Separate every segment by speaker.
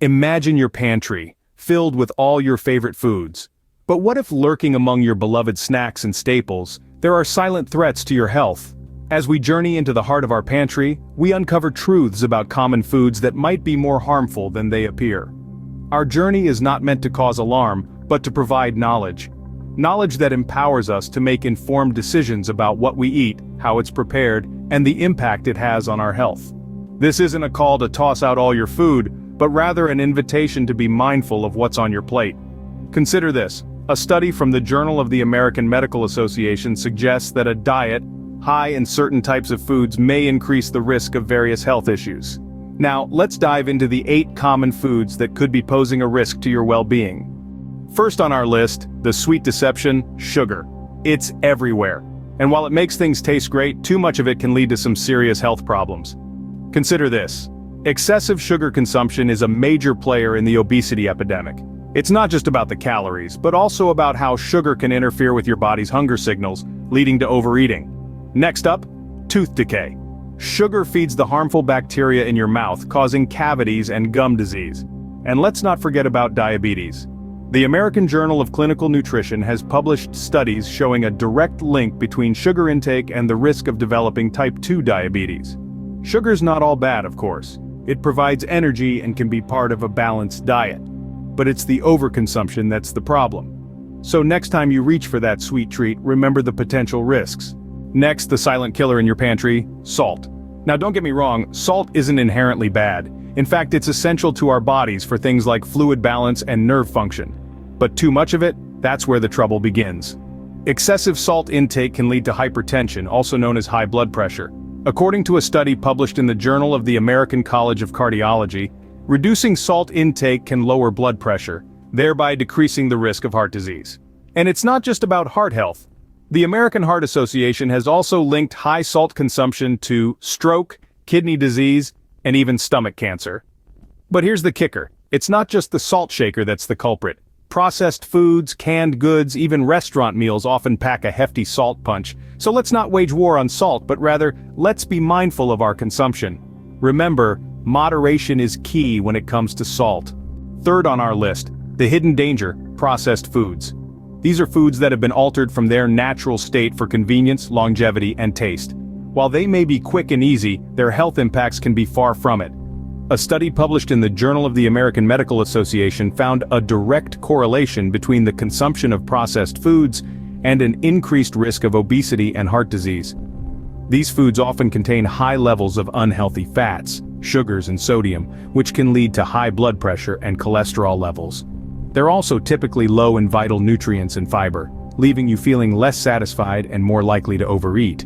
Speaker 1: Imagine your pantry, filled with all your favorite foods. But what if lurking among your beloved snacks and staples, there are silent threats to your health? As we journey into the heart of our pantry, we uncover truths about common foods that might be more harmful than they appear. Our journey is not meant to cause alarm, but to provide knowledge. Knowledge that empowers us to make informed decisions about what we eat, how it's prepared, and the impact it has on our health. This isn't a call to toss out all your food, but rather an invitation to be mindful of what's on your plate. Consider this. A study from the Journal of the American Medical Association suggests that a diet high in certain types of foods may increase the risk of various health issues. Now, let's dive into the 8 common foods that could be posing a risk to your well-being. First on our list, the sweet deception, sugar. It's everywhere. And while it makes things taste great, too much of it can lead to some serious health problems. Consider this. Excessive sugar consumption is a major player in the obesity epidemic. It's not just about the calories, but also about how sugar can interfere with your body's hunger signals, leading to overeating. Next up, tooth decay. Sugar feeds the harmful bacteria in your mouth, causing cavities and gum disease. And let's not forget about diabetes. The American Journal of Clinical Nutrition has published studies showing a direct link between sugar intake and the risk of developing type 2 diabetes. Sugar's not all bad, of course. It provides energy and can be part of a balanced diet. But it's the overconsumption that's the problem. So next time you reach for that sweet treat, remember the potential risks. Next, the silent killer in your pantry, salt. Now don't get me wrong, salt isn't inherently bad. In fact, it's essential to our bodies for things like fluid balance and nerve function. But too much of it, that's where the trouble begins. Excessive salt intake can lead to hypertension, also known as high blood pressure. According to a study published in the Journal of the American College of Cardiology, reducing salt intake can lower blood pressure, thereby decreasing the risk of heart disease. And it's not just about heart health. The American Heart Association has also linked high salt consumption to stroke, kidney disease, and even stomach cancer. But here's the kicker. It's not just the salt shaker that's the culprit. Processed foods, canned goods, even restaurant meals often pack a hefty salt punch. So let's not wage war on salt, but rather, let's be mindful of our consumption. Remember, moderation is key when it comes to salt. Third on our list, the hidden danger, processed foods. These are foods that have been altered from their natural state for convenience, longevity, and taste. While they may be quick and easy, their health impacts can be far from it. A study published in the Journal of the American Medical Association found a direct correlation between the consumption of processed foods and an increased risk of obesity and heart disease. These foods often contain high levels of unhealthy fats, sugars, and sodium, which can lead to high blood pressure and cholesterol levels. They're also typically low in vital nutrients and fiber, leaving you feeling less satisfied and more likely to overeat.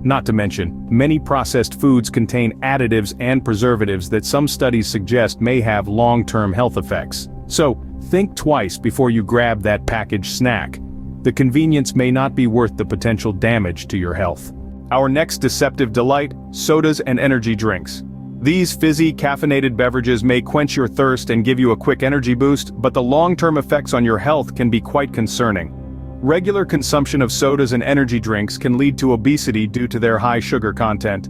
Speaker 1: Not to mention, many processed foods contain additives and preservatives that some studies suggest may have long-term health effects. So, think twice before you grab that packaged snack. The convenience may not be worth the potential damage to your health. Our next deceptive delight, sodas and energy drinks. These fizzy, caffeinated beverages may quench your thirst and give you a quick energy boost, but the long-term effects on your health can be quite concerning. Regular consumption of sodas and energy drinks can lead to obesity due to their high sugar content.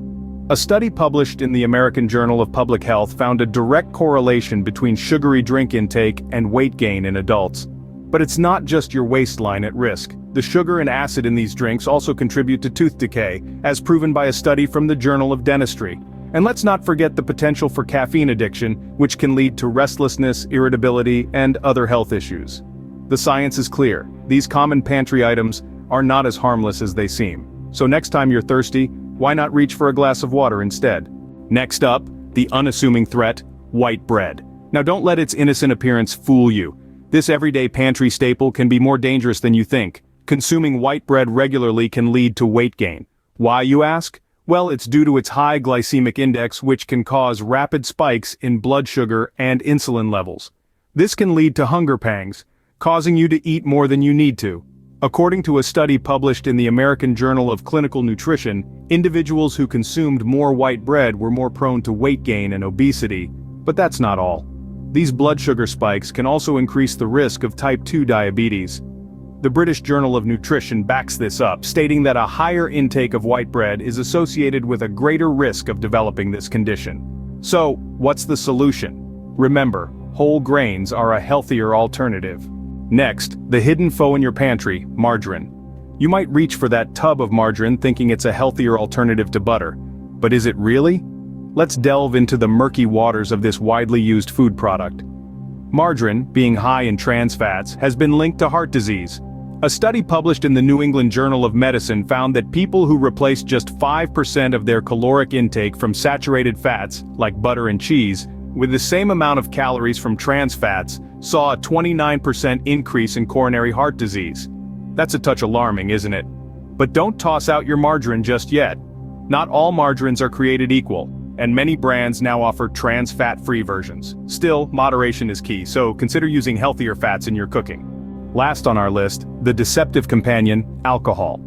Speaker 1: A study published in the American Journal of Public Health found a direct correlation between sugary drink intake and weight gain in adults. But it's not just your waistline at risk. The sugar and acid in these drinks also contribute to tooth decay, as proven by a study from the Journal of Dentistry. And let's not forget the potential for caffeine addiction, which can lead to restlessness, irritability, and other health issues. The science is clear. These common pantry items are not as harmless as they seem. So next time you're thirsty, why not reach for a glass of water instead? Next up, the unassuming threat, white bread. Now don't let its innocent appearance fool you. This everyday pantry staple can be more dangerous than you think. Consuming white bread regularly can lead to weight gain. Why, you ask? Well, it's due to its high glycemic index, which can cause rapid spikes in blood sugar and insulin levels. This can lead to hunger pangs, causing you to eat more than you need to. According to a study published in the American Journal of Clinical Nutrition, individuals who consumed more white bread were more prone to weight gain and obesity. But that's not all. These blood sugar spikes can also increase the risk of type 2 diabetes. The British Journal of Nutrition backs this up, stating that a higher intake of white bread is associated with a greater risk of developing this condition. So, what's the solution? Remember, whole grains are a healthier alternative. Next, the hidden foe in your pantry, margarine. You might reach for that tub of margarine thinking it's a healthier alternative to butter. But is it really? Let's delve into the murky waters of this widely used food product. Margarine, being high in trans fats, has been linked to heart disease. A study published in the New England Journal of Medicine found that people who replaced just 5% of their caloric intake from saturated fats, like butter and cheese, with the same amount of calories from trans fats, saw a 29% increase in coronary heart disease. That's a touch alarming, isn't it? But don't toss out your margarine just yet. Not all margarines are created equal, and many brands now offer trans fat-free versions. Still, moderation is key, so consider using healthier fats in your cooking. Last on our list, the deceptive companion, alcohol.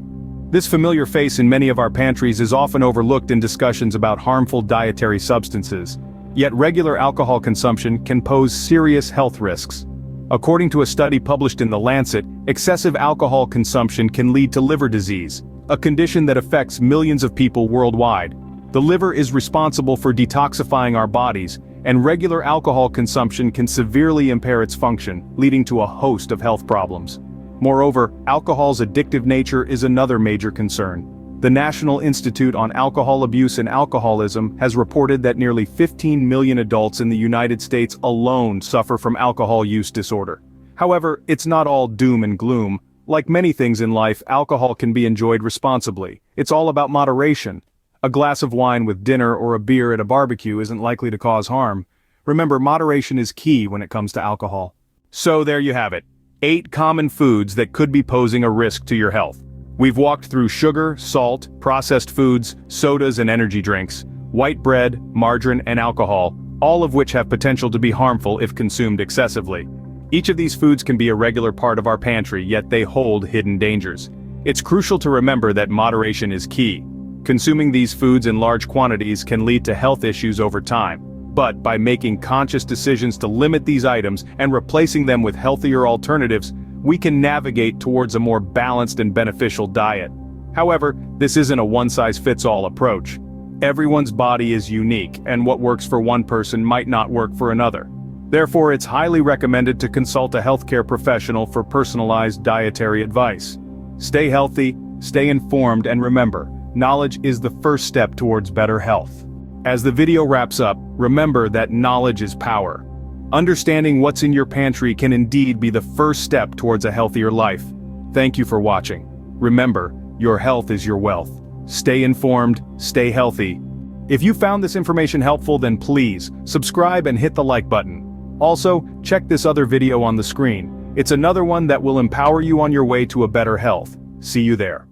Speaker 1: This familiar face in many of our pantries is often overlooked in discussions about harmful dietary substances. Yet regular alcohol consumption can pose serious health risks. According to a study published in The Lancet, excessive alcohol consumption can lead to liver disease, a condition that affects millions of people worldwide. The liver is responsible for detoxifying our bodies, and regular alcohol consumption can severely impair its function, leading to a host of health problems. Moreover, alcohol's addictive nature is another major concern. The National Institute on Alcohol Abuse and Alcoholism has reported that nearly 15 million adults in the United States alone suffer from alcohol use disorder. However, it's not all doom and gloom. Like many things in life, alcohol can be enjoyed responsibly. It's all about moderation. A glass of wine with dinner or a beer at a barbecue isn't likely to cause harm. Remember, moderation is key when it comes to alcohol. So there you have it. 8 common foods that could be posing a risk to your health. We've walked through sugar, salt, processed foods, sodas and energy drinks, white bread, margarine and alcohol, all of which have potential to be harmful if consumed excessively. Each of these foods can be a regular part of our pantry, yet they hold hidden dangers. It's crucial to remember that moderation is key. Consuming these foods in large quantities can lead to health issues over time. But by making conscious decisions to limit these items and replacing them with healthier alternatives, we can navigate towards a more balanced and beneficial diet. However, this isn't a one-size-fits-all approach. Everyone's body is unique, and what works for one person might not work for another. Therefore, it's highly recommended to consult a healthcare professional for personalized dietary advice. Stay healthy, stay informed, and remember, knowledge is the first step towards better health. As the video wraps up, remember that knowledge is power. Understanding what's in your pantry can indeed be the first step towards a healthier life. Thank you for watching. Remember, your health is your wealth. Stay informed, stay healthy. If you found this information helpful, then please subscribe and hit the like button. Also, check this other video on the screen. It's another one that will empower you on your way to a better health. See you there.